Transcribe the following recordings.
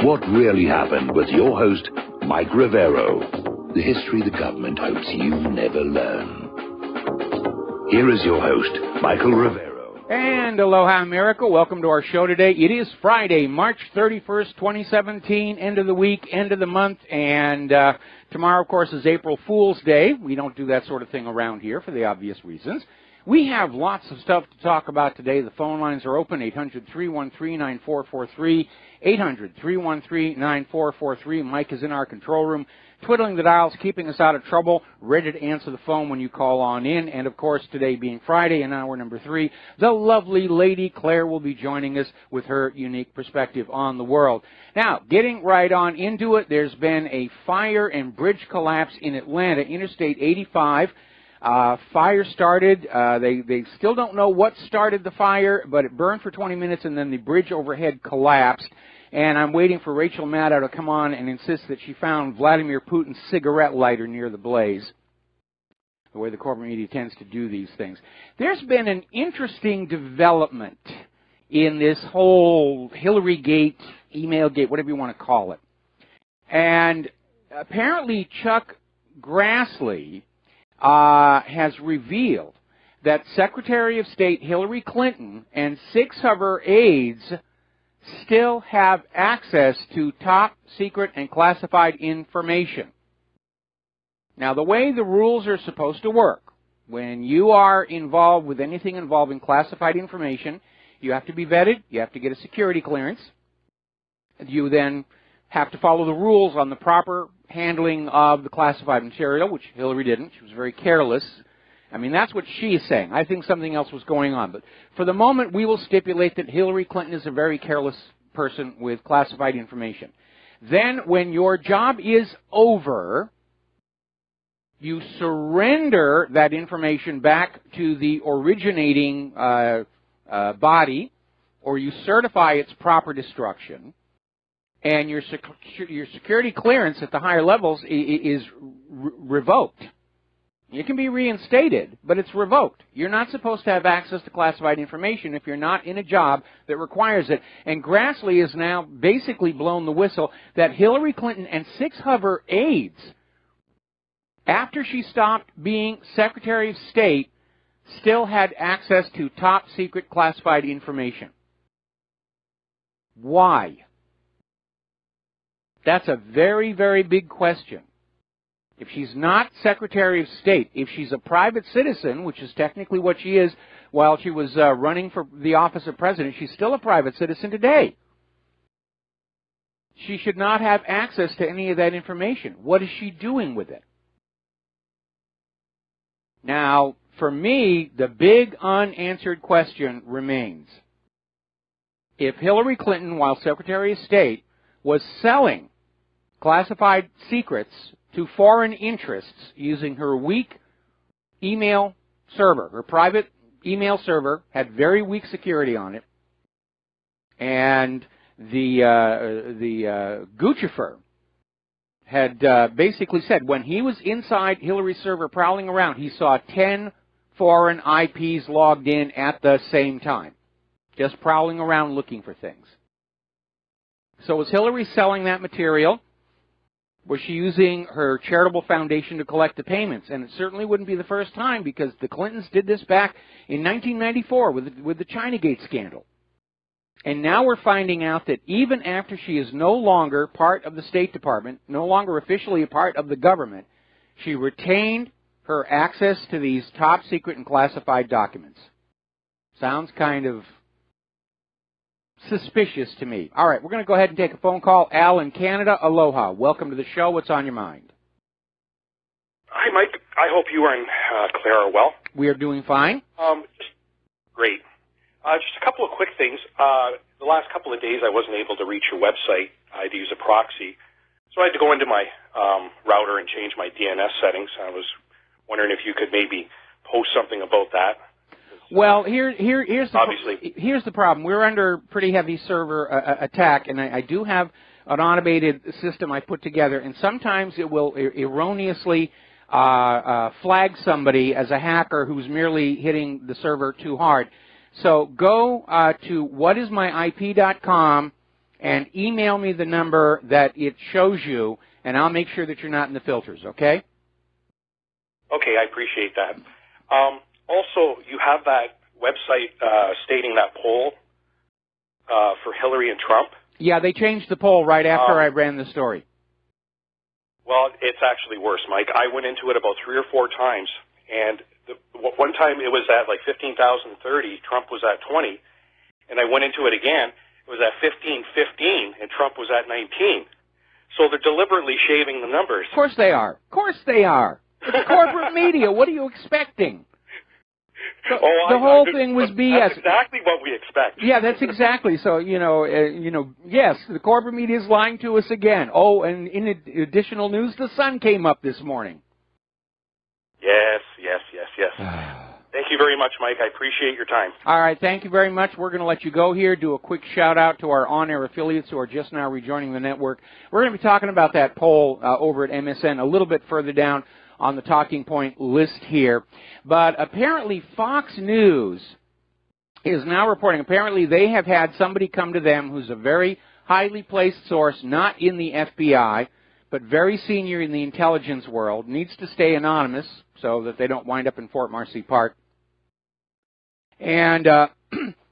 What really happened with your host, Mike Rivero. The history the government hopes you never learn. Here is your host, Michael Rivero. And aloha, America. Welcome to our show today. It is Friday, March 31st, 2017, end of the week, end of the month, and tomorrow, of course, is April Fool's Day. We don't do that sort of thing around here for the obvious reasons. We have lots of stuff to talk about today. The phone lines are open, 800-313-9443, 800-313-9443. Mike is in our control room, twiddling the dials, keeping us out of trouble, ready to answer the phone when you call on in. And, of course, today being Friday in hour number 3, the lovely Lady Claire will be joining us with her unique perspective on the world. Now, getting right on into it, there's been a fire and bridge collapse in Atlanta, Interstate 85. Fire started. They still don't know what started the fire, but it burned for 20 minutes, and then the bridge overhead collapsed. And I'm waiting for Rachel Maddow to come on and insist that she found Vladimir Putin's cigarette lighter near the blaze, the way the corporate media tends to do these things. There's been an interesting development in this whole Hillary Gate, email gate, whatever you want to call it. And apparently Chuck Grassley has revealed that Secretary of State Hillary Clinton and 6 of her aides still have access to top secret and classified information. Now, the way the rules are supposed to work, when you are involved with anything involving classified information, you have to be vetted, you have to get a security clearance, you then have to follow the rules on the proper handling of the classified material, which Hillary didn't. She was very careless. I mean, that's what she is saying. I think something else was going on. But for the moment, we will stipulate that Hillary Clinton is a very careless person with classified information. Then, when your job is over, you surrender that information back to the originating body, or you certify its proper destruction. And your security clearance at the higher levels is revoked. It can be reinstated, but it's revoked. You're not supposed to have access to classified information if you're not in a job that requires it. And Grassley has now basically blown the whistle that Hillary Clinton and 6 of her aides, after she stopped being Secretary of State, still had access to top secret classified information. Why? That's a very, very big question. If she's not Secretary of State, if she's a private citizen, which is technically what she is while she was running for the office of president, she's still a private citizen today. She should not have access to any of that information. What is she doing with it? Now, for me, the big unanswered question remains. If Hillary Clinton, while Secretary of State, was selling classified secrets to foreign interests using her weak email server, her private email server had very weak security on it, and the Guccifer had basically said when he was inside Hillary's server prowling around, he saw 10 foreign IPs logged in at the same time, just prowling around looking for things. So was Hillary selling that material? Was she using her charitable foundation to collect the payments? And it certainly wouldn't be the first time, because the Clintons did this back in 1994 with the Chinagate scandal. And now we're finding out that even after she is no longer part of the State Department, no longer officially a part of the government, she retained her access to these top secret and classified documents. Sounds kind of suspicious to me. All right, we're going to go ahead and take a phone call. Al in Canada, aloha. Welcome to the show. What's on your mind? Hi, Mike. I hope you and Claire are well. We are doing fine. Great. Just a couple of quick things. The last couple of days I wasn't able to reach your website. I had to use a proxy. So I had to go into my router and change my DNS settings. I was wondering if you could maybe post something about that. Well, here's the problem. We're under pretty heavy server attack, and I do have an automated system I put together, and sometimes it will erroneously flag somebody as a hacker who's merely hitting the server too hard. So go to whatismyip.com and email me the number that it shows you, and I'll make sure that you're not in the filters, okay? Okay, I appreciate that. Also, you have that website stating that poll for Hillary and Trump. Yeah, they changed the poll right after I ran the story. Well, it's actually worse, Mike. I went into it about 3 or 4 times, and one time it was at like 15,030, Trump was at 20, and I went into it again, it was at 1515, and Trump was at 19. So they're deliberately shaving the numbers. Of course they are. Of course they are. It's corporate media. What are you expecting? The whole thing was BS. That's exactly what we expect. Yeah, that's exactly. So, yes, the corporate media is lying to us again. Oh, and in additional news, the sun came up this morning. Yes. Thank you very much, Mike. I appreciate your time. All right, thank you very much. We're going to let you go here, do a quick shout-out to our on-air affiliates who are just now rejoining the network. We're going to be talking about that poll over at MSN a little bit further down on the talking point list here. But apparently Fox News is now reporting, apparently they have had somebody come to them who's a very highly placed source, not in the FBI, but very senior in the intelligence world, needs to stay anonymous so that they don't wind up in Fort Marcy Park. And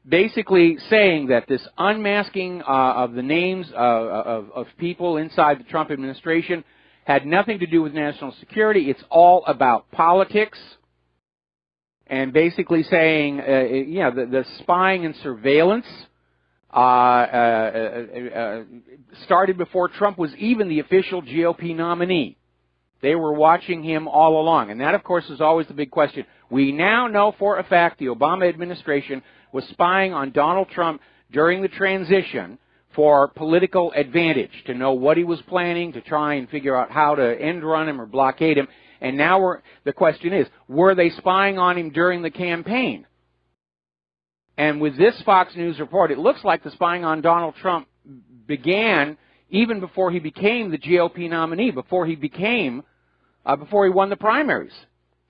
basically saying that this unmasking of the names of people inside the Trump administration had nothing to do with national security. It's all about politics. And basically saying, the spying and surveillance started before Trump was even the official GOP nominee. They were watching him all along. And that, of course, is always the big question. We now know for a fact the Obama administration was spying on Donald Trump during the transition for political advantage, to know what he was planning, to try and figure out how to end run him or blockade him. And now the question is, were they spying on him during the campaign? And with this Fox News report, it looks like the spying on Donald Trump began even before he became the GOP nominee, before he won the primaries.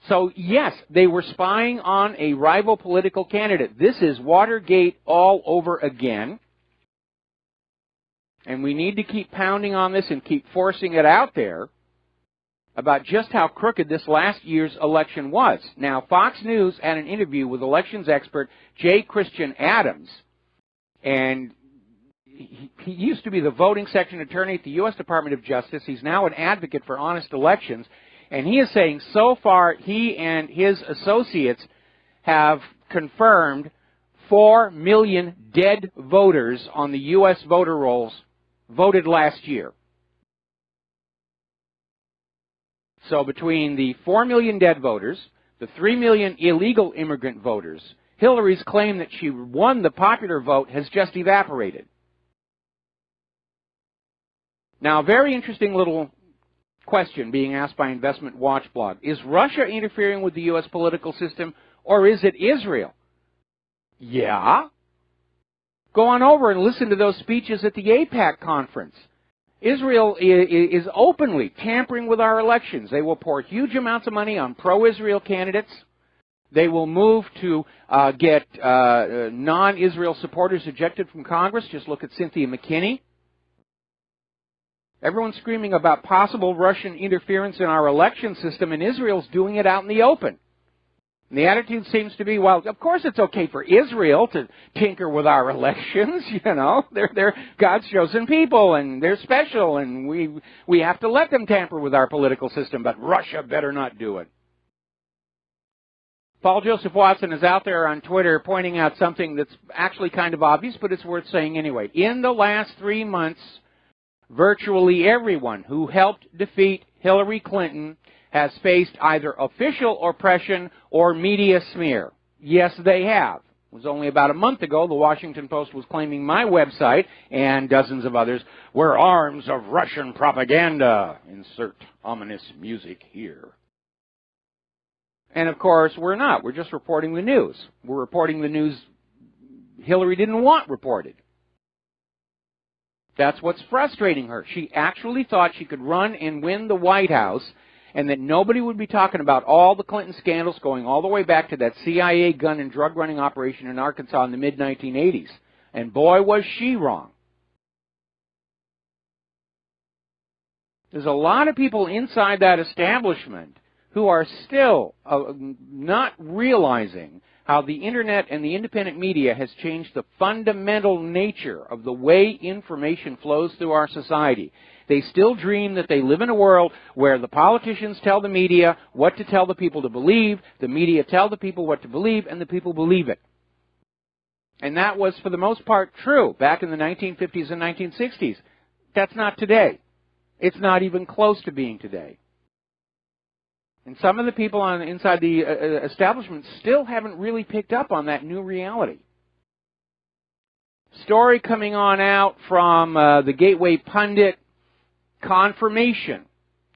So, yes, they were spying on a rival political candidate. This is Watergate all over again. And we need to keep pounding on this and keep forcing it out there about just how crooked this last year's election was. Now, Fox News had an interview with elections expert J. Christian Adams, and he used to be the voting section attorney at the U.S. Department of Justice. He's now an advocate for honest elections, and he is saying so far he and his associates have confirmed 4 million dead voters on the U.S. voter rolls voted last year. So between the 4 million dead voters, the 3 million illegal immigrant voters, Hillary's claim that she won the popular vote has just evaporated. Now, a very interesting little question being asked by Investment Watch blog. Is Russia interfering with the U.S. political system, or is it Israel? Yeah. Go on over and listen to those speeches at the AIPAC conference. Israel is openly tampering with our elections. They will pour huge amounts of money on pro-Israel candidates. They will move to get non-Israel supporters ejected from Congress. Just look at Cynthia McKinney. Everyone's screaming about possible Russian interference in our election system, and Israel's doing it out in the open. And the attitude seems to be, well, of course it's okay for Israel to tinker with our elections, They're God's chosen people, and they're special, and we have to let them tamper with our political system, but Russia better not do it. Paul Joseph Watson is out there on Twitter pointing out something that's actually kind of obvious, but it's worth saying anyway. In the last 3 months, virtually everyone who helped defeat Hillary Clinton has faced either official oppression or media smear. Yes, they have. It was only about a month ago the Washington Post was claiming my website and dozens of others were arms of Russian propaganda. Insert ominous music here. And of course, we're not. We're just reporting the news. We're reporting the news Hillary didn't want reported. That's what's frustrating her. She actually thought she could run and win the White House, and that nobody would be talking about all the Clinton scandals going all the way back to that CIA gun and drug running operation in Arkansas in the mid-1980s. And boy, was she wrong. There's a lot of people inside that establishment who are still not realizing how the Internet and the independent media has changed the fundamental nature of the way information flows through our society. They still dream that they live in a world where the politicians tell the media what to tell the people to believe, the media tell the people what to believe, and the people believe it. And that was, for the most part, true back in the 1950s and 1960s. That's not today. It's not even close to being today. And some of the people inside the establishment still haven't really picked up on that new reality. Story coming on out from the Gateway Pundit, confirmation.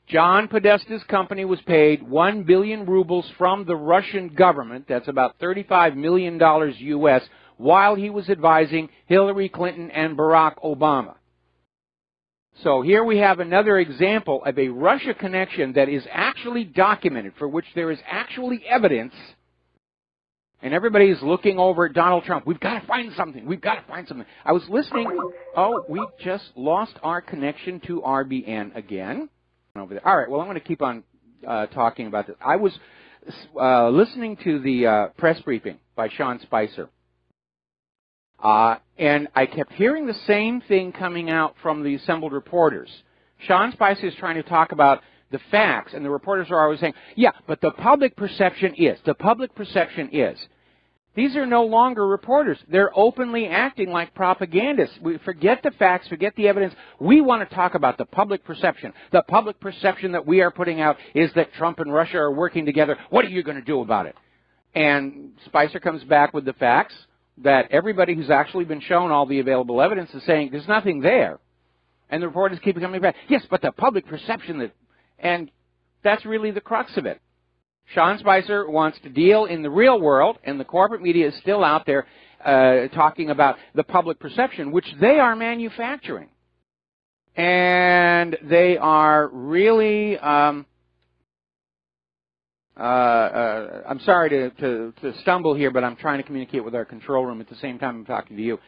John Podesta's company was paid 1 billion rubles from the Russian government, that's about $35 million U.S., while he was advising Hillary Clinton and Barack Obama. So here we have another example of a Russia connection that is actually documented, for which there is actually evidence, and everybody is looking over at Donald Trump. We've got to find something. We've got to find something. I was listening. Oh, we just lost our connection to RBN again. Over there. All right, well, I'm going to keep on talking about this. I was listening to the press briefing by Sean Spicer. And I kept hearing the same thing coming out from the assembled reporters. Sean Spicer is trying to talk about the facts, and the reporters are always saying, yeah, but the public perception is. The public perception is. These are no longer reporters. They're openly acting like propagandists. We forget the facts, forget the evidence. We want to talk about the public perception. The public perception that we are putting out is that Trump and Russia are working together. What are you going to do about it? And Spicer comes back with the facts that everybody who's actually been shown all the available evidence is saying there's nothing there. And the reporters keep coming back, yes, but the public perception that, and that's really the crux of it. Sean Spicer wants to deal in the real world, and the corporate media is still out there talking about the public perception, which they are manufacturing. And they are really, I'm sorry to stumble here, but I'm trying to communicate with our control room at the same time I'm talking to you.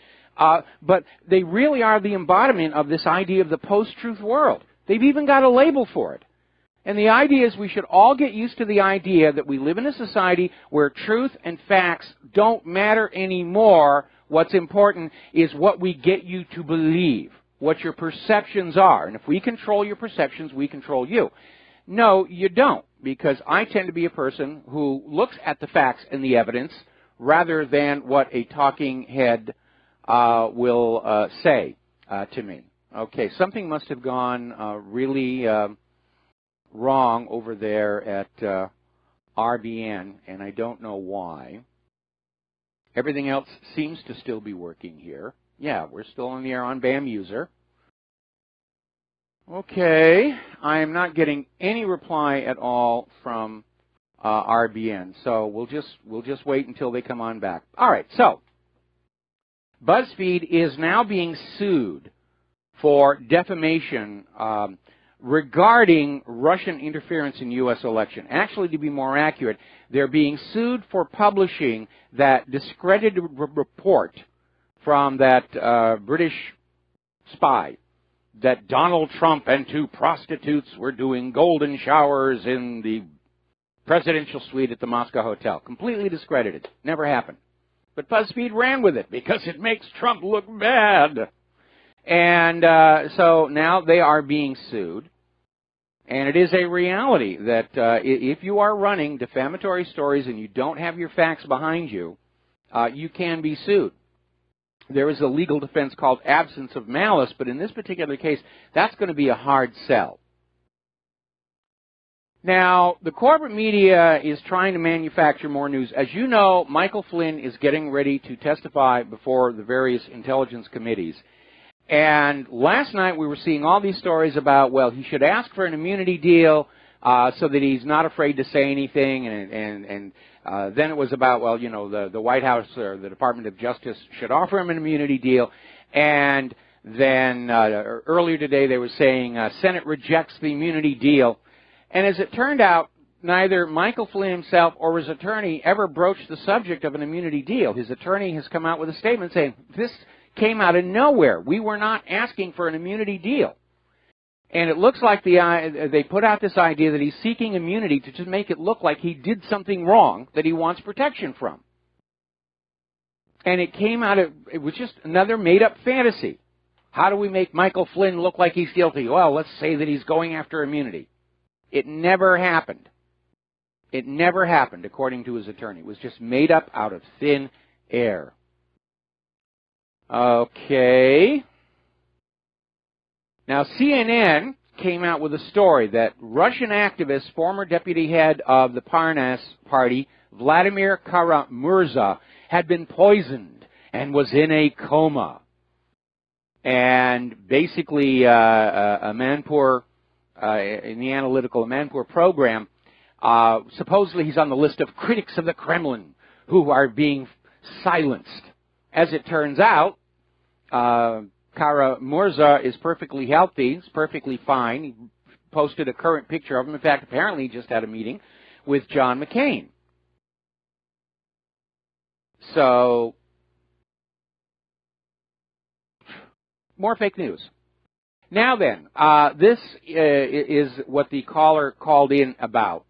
But they really are the embodiment of this idea of the post-truth world. They've even got a label for it. And the idea is we should all get used to the idea that we live in a society where truth and facts don't matter anymore. What's important is what we get you to believe, what your perceptions are. And if we control your perceptions, we control you. No, you don't, because I tend to be a person who looks at the facts and the evidence rather than what a talking head will say to me. Okay, something must have gone really wrong over there at RBN, and I don't know why. Everything else seems to still be working here. Yeah, we're still on the air on BAM user. Okay, I am not getting any reply at all from RBN, so we'll just wait until they come on back. All right, so BuzzFeed is now being sued for defamation regarding Russian interference in U.S. election. Actually, to be more accurate, they're being sued for publishing that discredited report from that British spy that Donald Trump and 2 prostitutes were doing golden showers in the presidential suite at the Moscow Hotel. Completely discredited. Never happened. But BuzzFeed ran with it because it makes Trump look bad. And so now they are being sued. And it is a reality that if you are running defamatory stories and you don't have your facts behind you, you can be sued. There is a legal defense called absence of malice, but in this particular case, that's going to be a hard sell. Now, the corporate media is trying to manufacture more news. As you know, Michael Flynn is getting ready to testify before the various intelligence committees. And last night we were seeing all these stories about, well, he should ask for an immunity deal so that he's not afraid to say anything. And then it was about, well, you know, the White House or the Department of Justice should offer him an immunity deal. And then earlier today they were saying Senate rejects the immunity deal. And as it turned out, neither Michael Flynn himself or his attorney ever broached the subject of an immunity deal. His attorney has come out with a statement saying, this came out of nowhere. We were not asking for an immunity deal. And it looks like they put out this idea that he's seeking immunity to just make it look like he did something wrong that he wants protection from. And it came out it was just another made-up fantasy. How do we make Michael Flynn look like he's guilty? Well, let's say that he's going after immunity. It never happened. It never happened, according to his attorney. It was just made up out of thin air. Okay. Now, CNN came out with a story that Russian activist, former deputy head of the Parnas Party, Vladimir Kara-Murza, had been poisoned and was in a coma. And basically, Amanpour, in the analytical Amanpour program, supposedly he's on the list of critics of the Kremlin who are being silenced. As it turns out, Kara-Murza is perfectly healthy. He's perfectly fine. He posted a current picture of him. In fact, apparently he just had a meeting with John McCain. So, more fake news. Now then, this is what the caller called in about.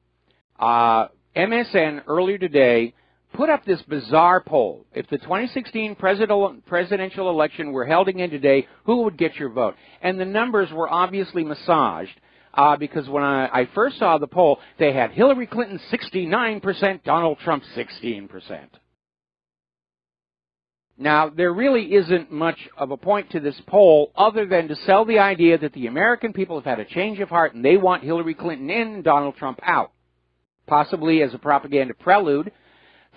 MSN earlier today put up this bizarre poll. If the 2016 presidential election were held again today, who would get your vote? And the numbers were obviously massaged because when I first saw the poll, they had Hillary Clinton 69%, Donald Trump 16%. Now, there really isn't much of a point to this poll other than to sell the idea that the American people have had a change of heart and they want Hillary Clinton in and Donald Trump out, possibly as a propaganda prelude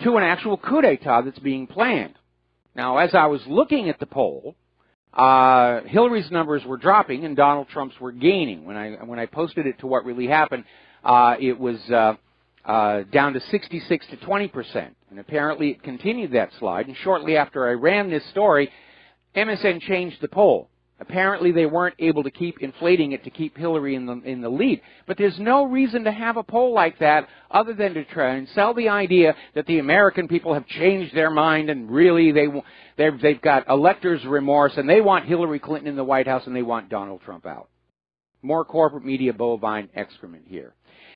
to an actual coup d'etat that's being planned. Now, as I was looking at the poll, Hillary's numbers were dropping and Donald Trump's were gaining. When I posted it to what really happened, it was down to 66 to 20%. And apparently it continued that slide. And shortly after I ran this story, MSN changed the poll. Apparently they weren't able to keep inflating it to keep Hillary in the lead. But there's no reason to have a poll like that other than to try and sell the idea that the American people have changed their mind and really they've got electors' remorse and they want Hillary Clinton in the White House and they want Donald Trump out. More corporate media bovine excrement here.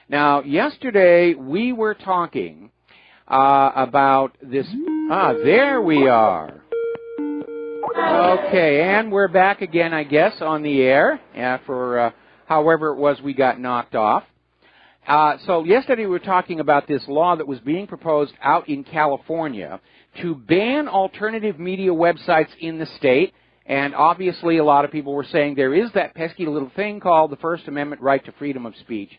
Now, yesterday we were talking about this. There we are. Okay, and we're back again, I guess, on the air for however it was we got knocked off. So yesterday we were talking about this law that was being proposed out in California to ban alternative media websites in the state. And obviously a lot of people were saying there is that pesky little thing called the First Amendment right to freedom of speech.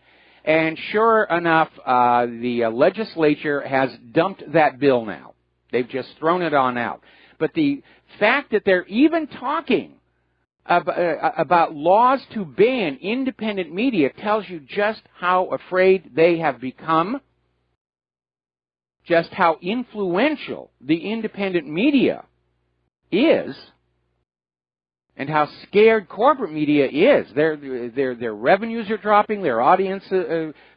And sure enough, the legislature has dumped that bill now. They've just thrown it on out. But the fact that they're even talking about laws to ban independent media tells you just how afraid they have become, just how influential the independent media is, and how scared corporate media is. Their revenues are dropping, their audience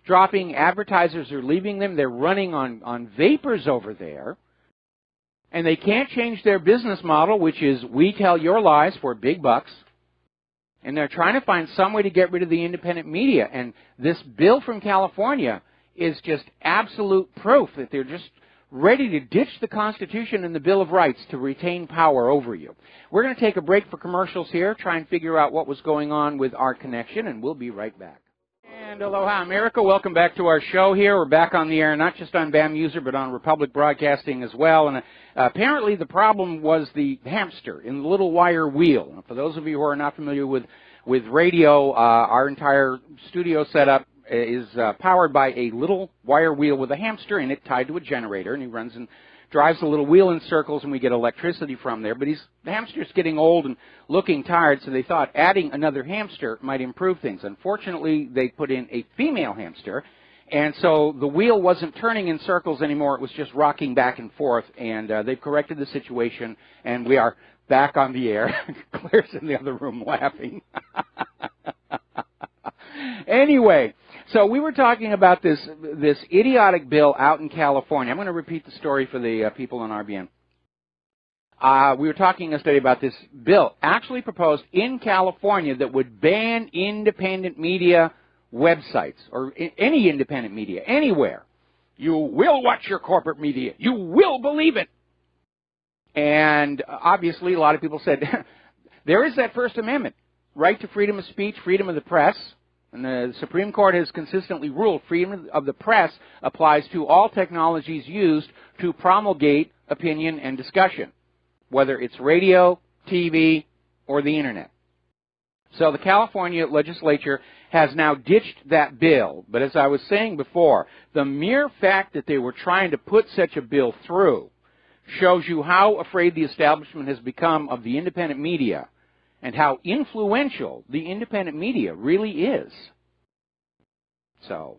dropping, advertisers are leaving them, they're running on vapors over there. And they can't change their business model, which is we tell your lies for big bucks. And they're trying to find some way to get rid of the independent media. And this bill from California is just absolute proof that they're just ready to ditch the Constitution and the Bill of Rights to retain power over you. We're going to take a break for commercials here, try and figure out what was going on with our connection, and we'll be right back. And aloha, America. Welcome back to our show here. We're back on the air, not just on BAM User, but on Republic Broadcasting as well. And apparently the problem was the hamster in the little wire wheel. And for those of you who are not familiar with radio, our entire studio setup is powered by a little wire wheel with a hamster in it tied to a generator. And he runs and drives a little wheel in circles, and we get electricity from there. But the hamster's getting old and looking tired, so they thought adding another hamster might improve things. Unfortunately, they put in a female hamster, and so the wheel wasn't turning in circles anymore. It was just rocking back and forth, and they've corrected the situation, and we are back on the air. Claire's in the other room laughing. Anyway, so we were talking about this idiotic bill out in California. I'm going to repeat the story for the people on RBN. we were talking yesterday about this bill actually proposed in California that would ban independent media websites, or any independent media, anywhere. You will watch your corporate media. You will believe it. And obviously a lot of people said, there is that First Amendment, right to freedom of speech, freedom of the press. And the Supreme Court has consistently ruled freedom of the press applies to all technologies used to promulgate opinion and discussion, whether it's radio, TV, or the Internet. So the California legislature has now ditched that bill. But as I was saying before, the mere fact that they were trying to put such a bill through shows you how afraid the establishment has become of the independent media and how influential the independent media really is. So,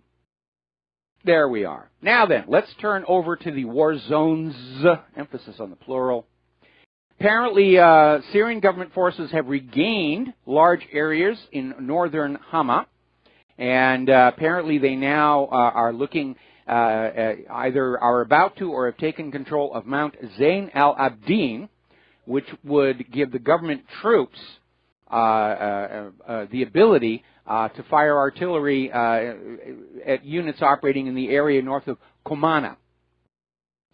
there we are. Now then, let's turn over to the war zones, emphasis on the plural. Apparently, Syrian government forces have regained large areas in northern Hama, and apparently they now are looking, either are about to or have taken control of Mount Zain al-Abidin, which would give the government troops the ability to fire artillery at units operating in the area north of Kumana.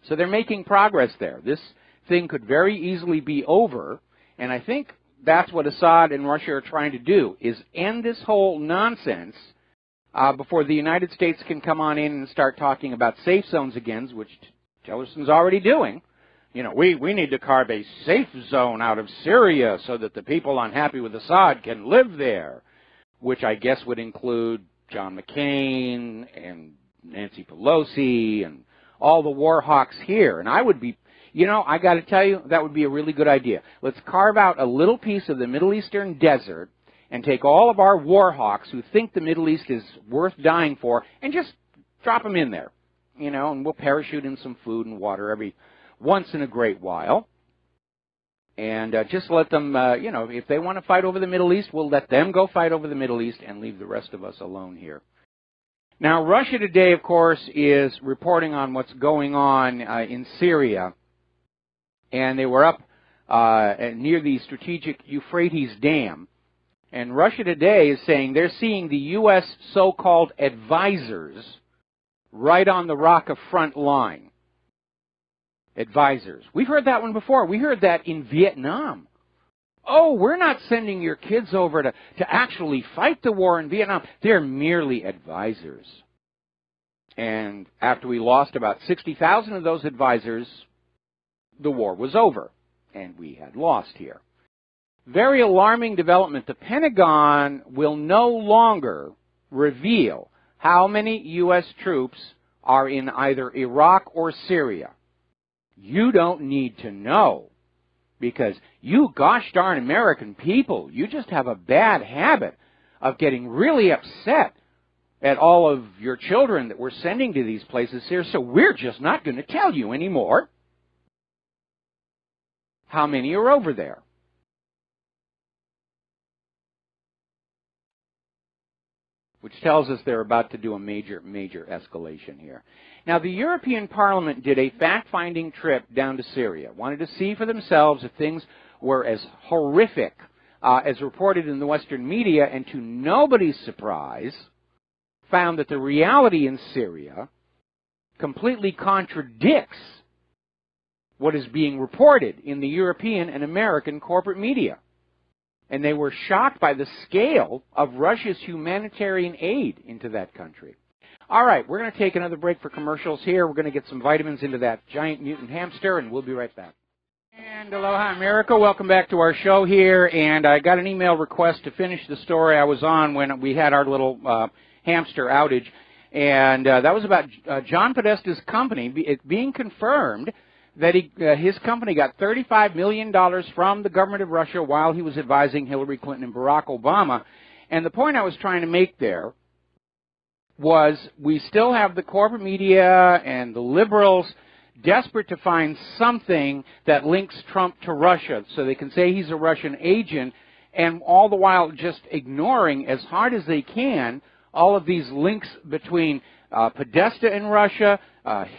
So they're making progress there. This thing could very easily be over, and I think that's what Assad and Russia are trying to do, is end this whole nonsense before the United States can come on in and start talking about safe zones again, which Tillerson's already doing. You know, we need to carve a safe zone out of Syria so that the people unhappy with Assad can live there, which I guess would include John McCain and Nancy Pelosi and all the war hawks here. And I would be, you know, I got to tell you, that would be a really good idea. Let's carve out a little piece of the Middle Eastern desert and take all of our war hawks who think the Middle East is worth dying for and just drop them in there, you know, and we'll parachute in some food and water every once in a great while. And just let them, you know, if they want to fight over the Middle East, we'll let them go fight over the Middle East and leave the rest of us alone here. Now, Russia today, of course, is reporting on what's going on in Syria. And they were up near the strategic Euphrates Dam. And Russia today is saying they're seeing the U.S. so-called advisors right on the Raqqa front line. Advisors. We've heard that one before. We heard that in Vietnam. Oh, we're not sending your kids over to actually fight the war in Vietnam. They're merely advisors. And after we lost about 60,000 of those advisors, the war was over, and we had lost here. Very alarming development. The Pentagon will no longer reveal how many U.S. troops are in either Iraq or Syria. You don't need to know, because you gosh darn American people, you just have a bad habit of getting really upset at all of your children that we're sending to these places here, so we're just not going to tell you anymore how many are over there. Which tells us they're about to do a major escalation here. Now, the European Parliament did a fact-finding trip down to Syria, wanted to see for themselves if things were as horrific as reported in the Western media, and to nobody's surprise, found that the reality in Syria completely contradicts what is being reported in the European and American corporate media. And they were shocked by the scale of Russia's humanitarian aid into that country. All right, we're going to take another break for commercials here. We're going to get some vitamins into that giant mutant hamster, and we'll be right back. And aloha, America. Welcome back to our show here. And I got an email request to finish the story I was on when we had our little hamster outage. And that was about John Podesta's company. It being confirmed that his company got $35 million from the government of Russia while he was advising Hillary Clinton and Barack Obama. And the point I was trying to make there was we still have the corporate media and the liberals desperate to find something that links Trump to Russia so they can say he's a Russian agent, and all the while just ignoring as hard as they can all of these links between Podesta in Russia,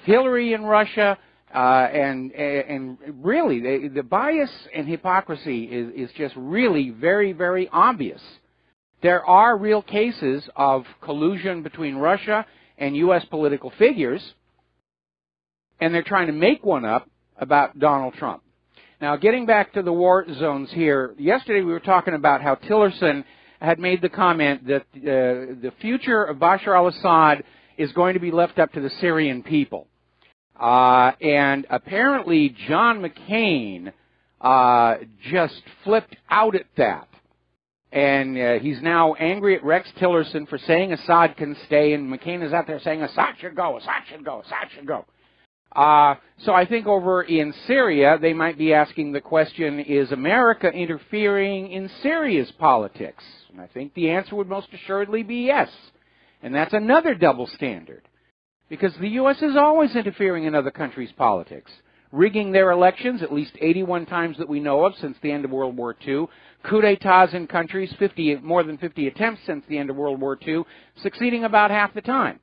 Hillary in Russia, And really, the bias and hypocrisy is just really very, very obvious. There are real cases of collusion between Russia and U.S. political figures, and they're trying to make one up about Donald Trump. Now, getting back to the war zones here, yesterday we were talking about how Tillerson had made the comment that the future of Bashar al-Assad is going to be left up to the Syrian people. And apparently John McCain just flipped out at that. And he's now angry at Rex Tillerson for saying Assad can stay, and McCain is out there saying Assad should go, Assad should go, Assad should go. So I think over in Syria, they might be asking the question, is America interfering in Syria's politics? And I think the answer would most assuredly be yes. And that's another double standard. Because the U.S. is always interfering in other countries' politics, rigging their elections at least 81 times that we know of since the end of World War II, coup d'etats in countries, more than 50 attempts since the end of World War II, succeeding about half the time.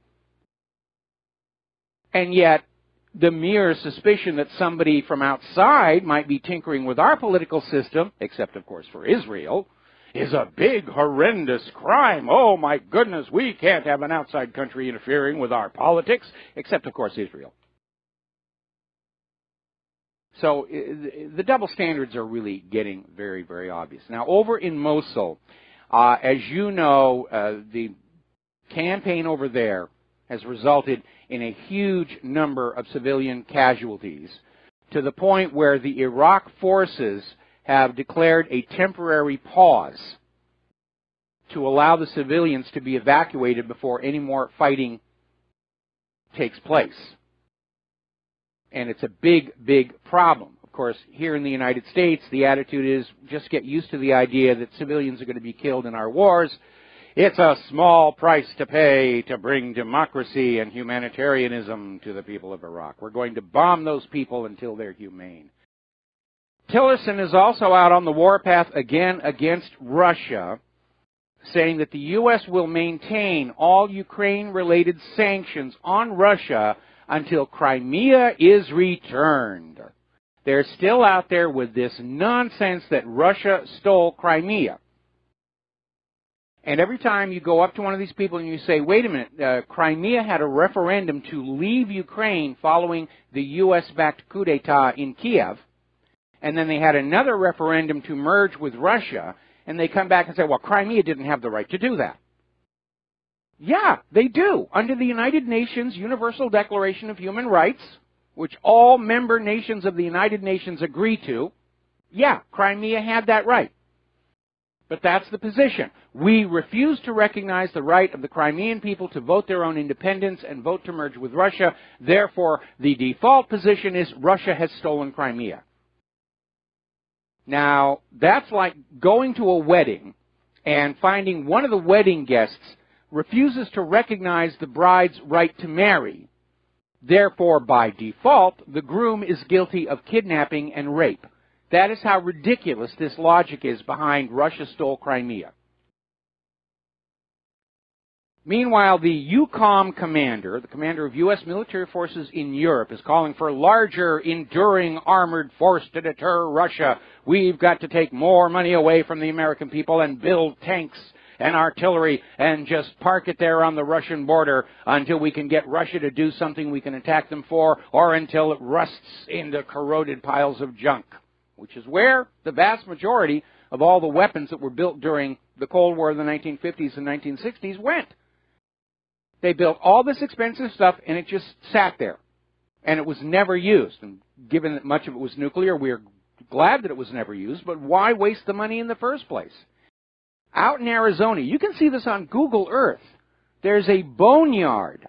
And yet, the mere suspicion that somebody from outside might be tinkering with our political system, except, of course, for Israel, is a big, horrendous crime. Oh, my goodness, we can't have an outside country interfering with our politics, except, of course, Israel. So the double standards are really getting very, very obvious. Now, over in Mosul, as you know, the campaign over there has resulted in a huge number of civilian casualties, to the point where the Iraq forces have declared a temporary pause to allow the civilians to be evacuated before any more fighting takes place. And it's a big, big problem. Of course, here in the United States, the attitude is just get used to the idea that civilians are going to be killed in our wars. It's a small price to pay to bring democracy and humanitarianism to the people of Iraq. We're going to bomb those people until they're humane. Tillerson is also out on the warpath again against Russia, saying that the U.S. will maintain all Ukraine-related sanctions on Russia until Crimea is returned. They're still out there with this nonsense that Russia stole Crimea. And every time you go up to one of these people and you say, wait a minute, Crimea had a referendum to leave Ukraine following the U.S.-backed coup d'etat in Kiev, and then they had another referendum to merge with Russia, and they come back and say, well, Crimea didn't have the right to do that. Yeah, they do. Under the United Nations Universal Declaration of Human Rights, which all member nations of the United Nations agree to, yeah, Crimea had that right. But that's the position. We refuse to recognize the right of the Crimean people to vote their own independence and vote to merge with Russia. Therefore, the default position is Russia has stolen Crimea. Now, that's like going to a wedding and finding one of the wedding guests refuses to recognize the bride's right to marry. Therefore, by default, the groom is guilty of kidnapping and rape. That is how ridiculous this logic is behind Russia stole Crimea. Meanwhile, the EUCOM commander, the commander of U.S. military forces in Europe, is calling for larger, enduring armored force to deter Russia. We've got to take more money away from the American people and build tanks and artillery and just park it there on the Russian border until we can get Russia to do something we can attack them for, or until it rusts into corroded piles of junk, which is where the vast majority of all the weapons that were built during the Cold War of the 1950s and 1960s went. They built all this expensive stuff, and it just sat there. And it was never used. And given that much of it was nuclear, we're glad that it was never used, but why waste the money in the first place? Out in Arizona, you can see this on Google Earth, there's a boneyard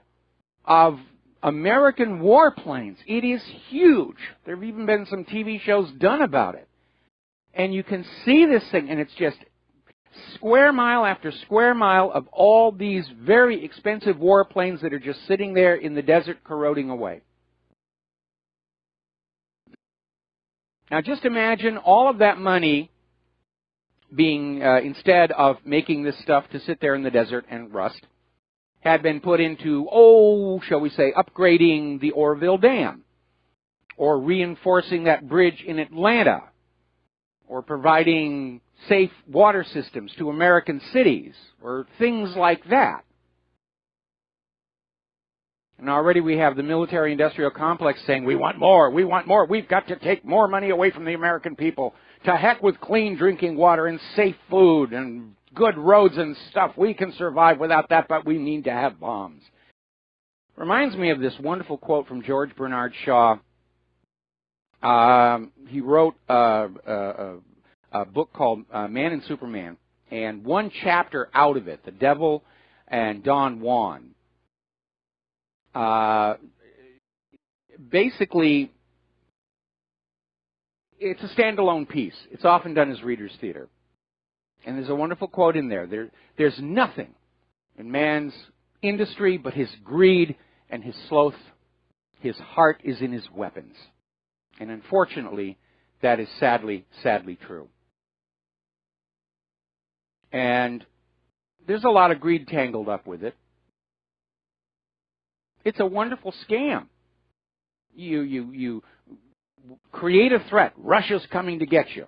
of American warplanes. It is huge. There have even been some TV shows done about it. And you can see this thing, and it's just square mile after square mile of all these very expensive warplanes that are just sitting there in the desert corroding away. Now just imagine all of that money being, instead of making this stuff to sit there in the desert and rust, had been put into, shall we say, upgrading the Oroville Dam, or reinforcing that bridge in Atlanta, or providing safe water systems to American cities, or things like that. And already we have the military-industrial complex saying, we want more, we've got to take more money away from the American people. To heck with clean drinking water and safe food and good roads and stuff. We can survive without that, but we need to have bombs. Reminds me of this wonderful quote from George Bernard Shaw. He wrote a book called Man and Superman, and one chapter out of it, The Devil and Don Juan, basically, it's a standalone piece. It's often done as reader's theater. And there's a wonderful quote in there. There's nothing in man's industry but his greed and his sloth. His heart is in his weapons. And unfortunately, that is sadly, sadly true. And there's a lot of greed tangled up with it. It's a wonderful scam. You create a threat. Russia's coming to get you.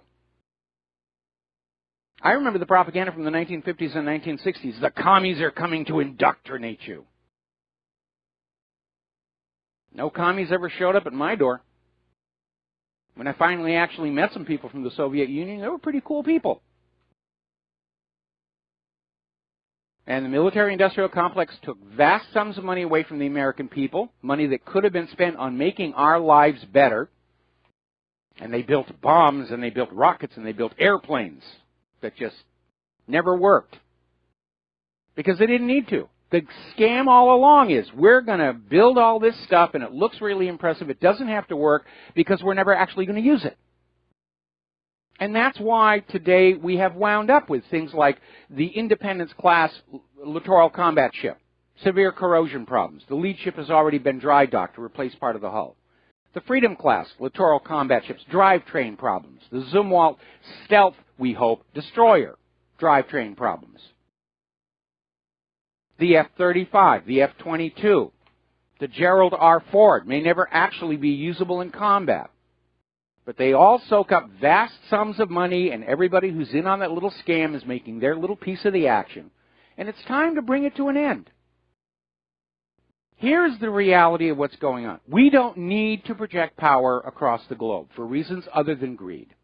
I remember the propaganda from the 1950s and 1960s. The commies are coming to indoctrinate you. No commies ever showed up at my door. When I finally actually met some people from the Soviet Union, they were pretty cool people. And the military-industrial complex took vast sums of money away from the American people, money that could have been spent on making our lives better. And they built bombs, and they built rockets, and they built airplanes that just never worked. Because they didn't need to. The scam all along is, we're going to build all this stuff, and it looks really impressive. It doesn't have to work, because we're never actually going to use it. And that's why today we have wound up with things like the Independence-class littoral combat ship, severe corrosion problems. The lead ship has already been dry docked to replace part of the hull. The Freedom-class littoral combat ships, drivetrain problems. The Zumwalt stealth, we hope, destroyer, drivetrain problems. The F-35, the F-22, the Gerald R. Ford may never actually be usable in combat. But they all soak up vast sums of money, and everybody who's in on that little scam is making their little piece of the action. And it's time to bring it to an end. Here's the reality of what's going on. We don't need to project power across the globe for reasons other than greed.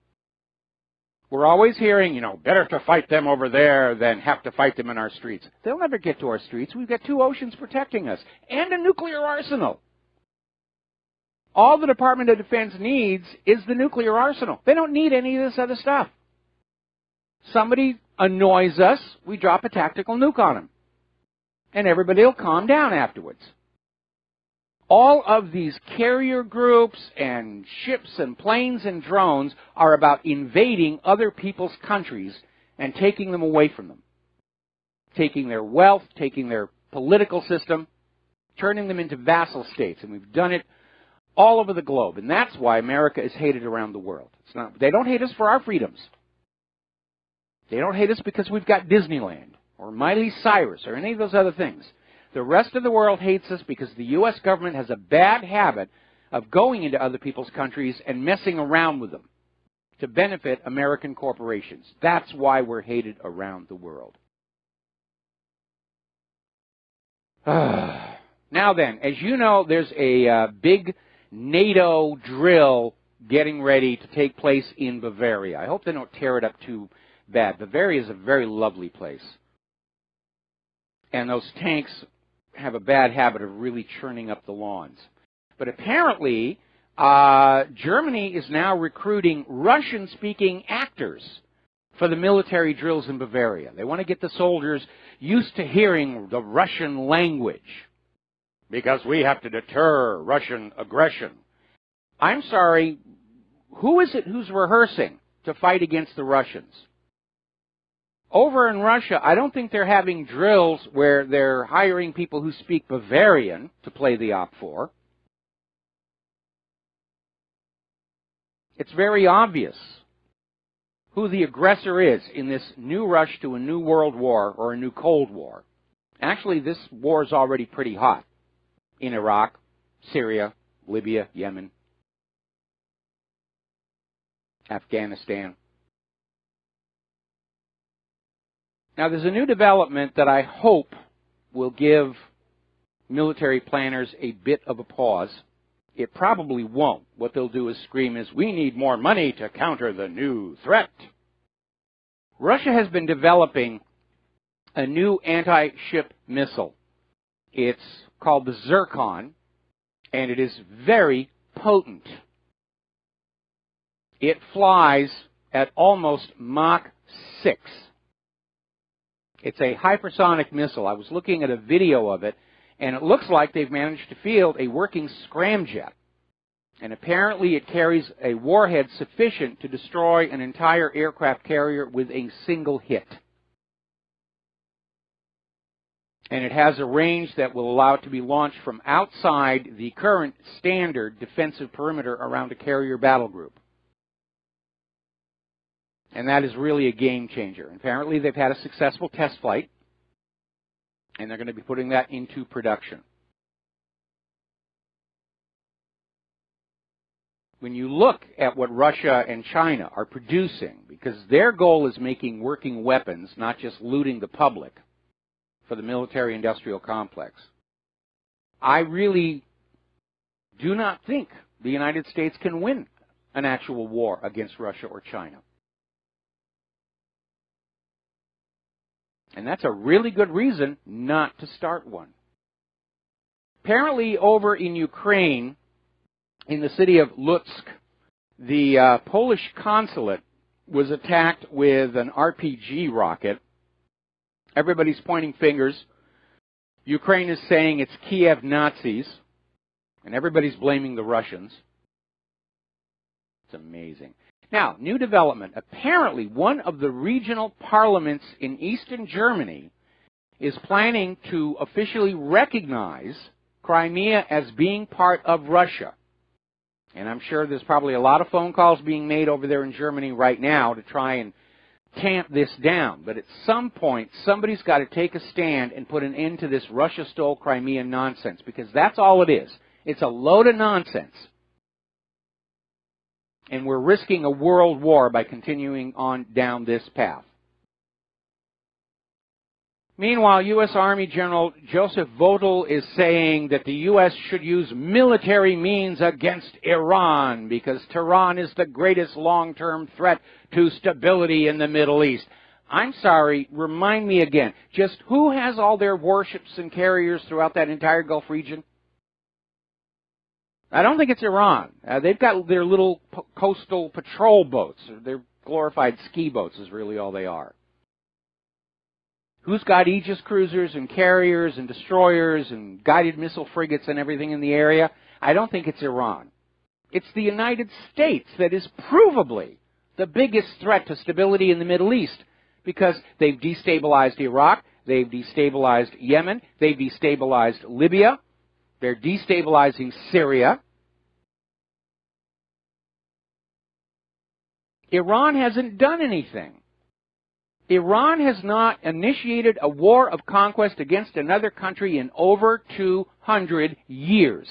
We're always hearing, better to fight them over there than have to fight them in our streets. They'll never get to our streets. We've got 2 oceans protecting us and a nuclear arsenal. All the Department of Defense needs is the nuclear arsenal. They don't need any of this other stuff. Somebody annoys us, we drop a tactical nuke on them. And everybody will calm down afterwards. All of these carrier groups and ships and planes and drones are about invading other people's countries and taking them away from them. Taking their wealth, taking their political system, turning them into vassal states. And we've done it all over the globe. And that's why America is hated around the world. They don't hate us for our freedoms. They don't hate us because we've got Disneyland or Miley Cyrus or any of those other things. The rest of the world hates us because the U.S. government has a bad habit of going into other people's countries and messing around with them to benefit American corporations. That's why we're hated around the world. Now then, as you know, there's a big NATO drill getting ready to take place in Bavaria. I hope they don't tear it up too bad. Bavaria is a very lovely place. And those tanks have a bad habit of really churning up the lawns. But apparently, Germany is now recruiting Russian-speaking actors for the military drills in Bavaria. They want to get the soldiers used to hearing the Russian language because we have to deter Russian aggression. I'm sorry, who is it who's rehearsing to fight against the Russians? Over in Russia, I don't think they're having drills where they're hiring people who speak Bavarian to play the OP4. It's very obvious who the aggressor is in this new rush to a new world war or a new Cold War. Actually, this war is already pretty hot in Iraq, Syria, Libya, Yemen. Afghanistan. Now, there's a new development that I hope will give military planners a bit of a pause. It probably won't. What they'll do is scream is, we need more money to counter the new threat. Russia has been developing a new anti-ship missile. It's called the Zircon, and it is very potent. It flies at almost Mach 6. It's a hypersonic missile. I was looking at a video of it, and it looks like they've managed to field a working scramjet. And apparently it carries a warhead sufficient to destroy an entire aircraft carrier with a single hit. And it has a range that will allow it to be launched from outside the current standard defensive perimeter around a carrier battle group. And that is really a game changer. Apparently they've had a successful test flight, and they're going to be putting that into production. When you look at what Russia and China are producing, because their goal is making working weapons, not just looting the public for the military-industrial complex, I really do not think the United States can win an actual war against Russia or China. And that's a really good reason not to start one. Apparently over in Ukraine, in the city of Lutsk, the Polish consulate was attacked with an RPG rocket. Everybody's pointing fingers. Ukraine is saying it's Kiev Nazis, and everybody's blaming the Russians. It's amazing. Now, new development. Apparently, one of the regional parliaments in eastern Germany is planning to officially recognize Crimea as being part of Russia. And I'm sure there's probably a lot of phone calls being made over there in Germany right now to try and tamp this down. But at some point, somebody's got to take a stand and put an end to this Russia stole Crimea nonsense, because that's all it is. It's a load of nonsense. And we're risking a world war by continuing on down this path. Meanwhile, U.S. Army General Joseph Votel is saying that the U.S. should use military means against Iran because Tehran is the greatest long-term threat to stability in the Middle East. I'm sorry, remind me again, just who has all their warships and carriers throughout that entire Gulf region? I don't think it's Iran. They've got their little coastal patrol boats. They're glorified ski boats is really all they are. Who's got Aegis cruisers and carriers and destroyers and guided missile frigates and everything in the area? I don't think it's Iran. It's the United States that is provably the biggest threat to stability in the Middle East, because they've destabilized Iraq, they've destabilized Yemen, they've destabilized Libya, they're destabilizing Syria. Iran hasn't done anything. Iran has not initiated a war of conquest against another country in over 200 years.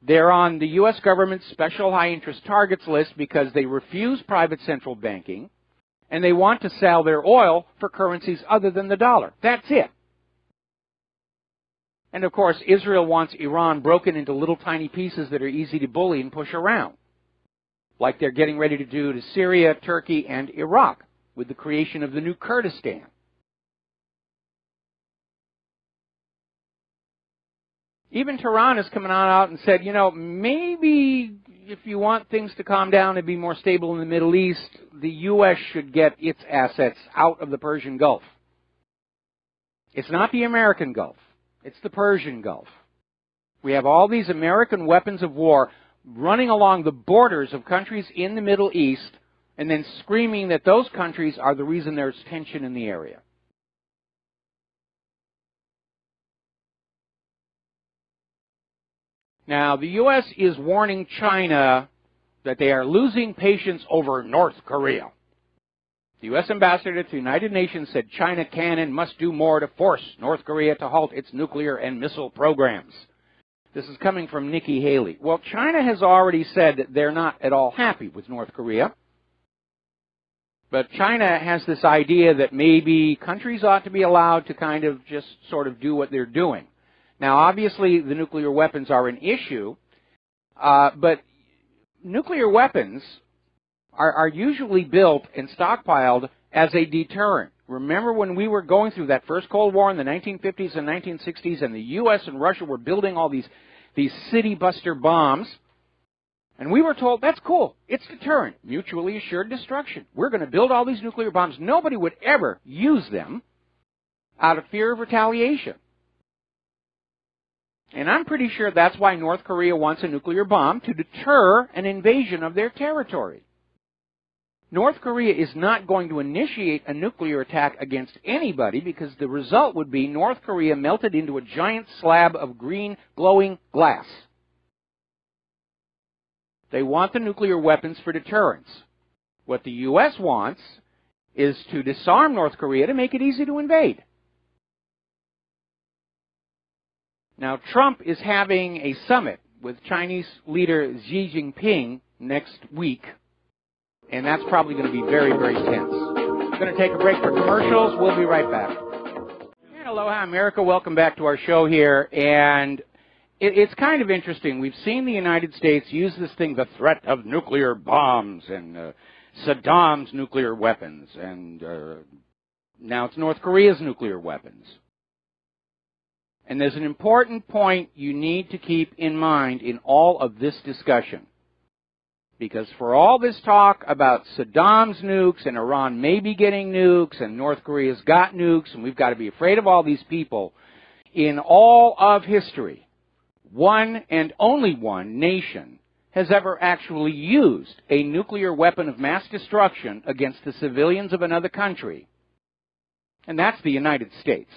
They're on the U.S. government's special high-interest targets list because they refuse private central banking, and they want to sell their oil for currencies other than the dollar. That's it. And, of course, Israel wants Iran broken into little tiny pieces that are easy to bully and push around, like they're getting ready to do to Syria, Turkey, and Iraq with the creation of the new Kurdistan. Even Tehran has come out and said, you know, maybe if you want things to calm down and be more stable in the Middle East, the U.S. should get its assets out of the Persian Gulf. It's not the American Gulf. It's the Persian Gulf. We have all these American weapons of war running along the borders of countries in the Middle East and then screaming that those countries are the reason there's tension in the area. Now, the U.S. is warning China that they are losing patience over North Korea. The U.S. ambassador to the United Nations said China can and must do more to force North Korea to halt its nuclear and missile programs. This is coming from Nikki Haley. Well, China has already said that they're not at all happy with North Korea. But China has this idea that maybe countries ought to be allowed to kind of just sort of do what they're doing. Now, obviously, the nuclear weapons are an issue, but nuclear weapons are usually built and stockpiled as a deterrent. Remember when we were going through that first Cold War in the 1950s and 1960s, and the U.S. and Russia were building all these city buster bombs, and we were told, that's cool, it's deterrent, mutually assured destruction. We're going to build all these nuclear bombs. Nobody would ever use them out of fear of retaliation. And I'm pretty sure that's why North Korea wants a nuclear bomb, to deter an invasion of their territory. North Korea is not going to initiate a nuclear attack against anybody, because the result would be North Korea melted into a giant slab of green glowing glass. They want the nuclear weapons for deterrence. What the U.S. wants is to disarm North Korea to make it easy to invade. Now, Trump is having a summit with Chinese leader Xi Jinping next week, and that's probably going to be very, very tense. We're going to take a break for commercials. We'll be right back. And aloha, America. Welcome back to our show here. And it's kind of interesting. We've seen the United States use this thing, the threat of nuclear bombs and Saddam's nuclear weapons. And now it's North Korea's nuclear weapons. And there's an important point you need to keep in mind in all of this discussion. Because for all this talk about Saddam's nukes and Iran may be getting nukes and North Korea's got nukes and we've got to be afraid of all these people, in all of history, one and only one nation has ever actually used a nuclear weapon of mass destruction against the civilians of another country, and that's the United States.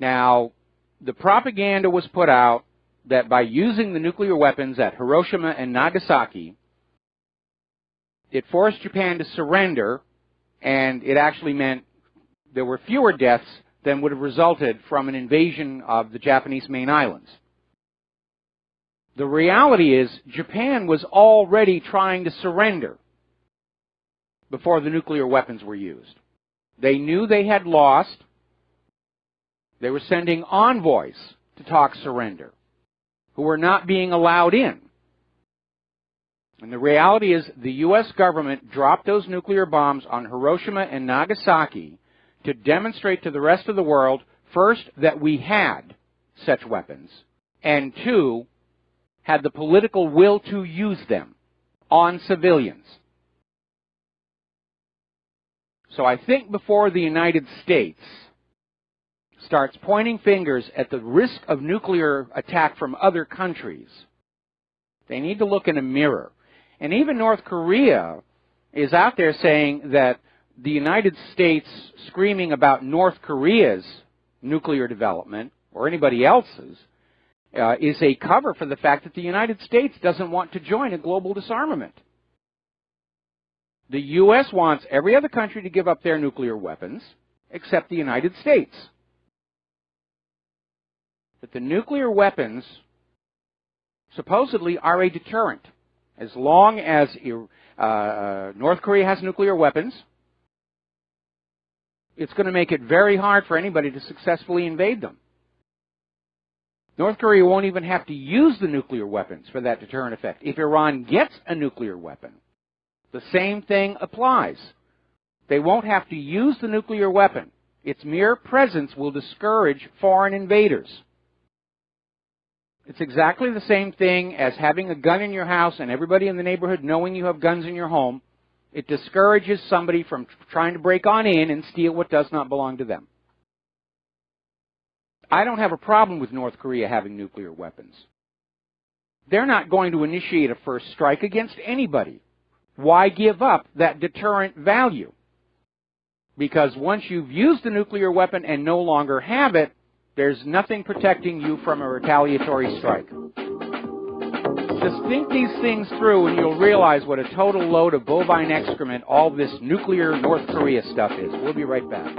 Now, the propaganda was put out that by using the nuclear weapons at Hiroshima and Nagasaki, it forced Japan to surrender, and it actually meant there were fewer deaths than would have resulted from an invasion of the Japanese main islands. The reality is, Japan was already trying to surrender before the nuclear weapons were used. They knew they had lost. They were sending envoys to talk surrender, who were not being allowed in. And the reality is the U.S. government dropped those nuclear bombs on Hiroshima and Nagasaki to demonstrate to the rest of the world, first, that we had such weapons, and two, had the political will to use them on civilians. So I think before the United States starts pointing fingers at the risk of nuclear attack from other countries, they need to look in a mirror. And even North Korea is out there saying that the United States screaming about North Korea's nuclear development, or anybody else's, is a cover for the fact that the United States doesn't want to join a global disarmament. The U.S. wants every other country to give up their nuclear weapons, except the United States. But the nuclear weapons supposedly are a deterrent. As long as North Korea has nuclear weapons, it's going to make it very hard for anybody to successfully invade them. North Korea won't even have to use the nuclear weapons for that deterrent effect. If Iran gets a nuclear weapon, the same thing applies. They won't have to use the nuclear weapon. Its mere presence will discourage foreign invaders. It's exactly the same thing as having a gun in your house and everybody in the neighborhood knowing you have guns in your home. It discourages somebody from trying to break on in and steal what does not belong to them. I don't have a problem with North Korea having nuclear weapons. They're not going to initiate a first strike against anybody. Why give up that deterrent value? Because once you've used the nuclear weapon and no longer have it, there's nothing protecting you from a retaliatory strike. Just think these things through and you'll realize what a total load of bovine excrement all this nuclear North Korea stuff is. We'll be right back.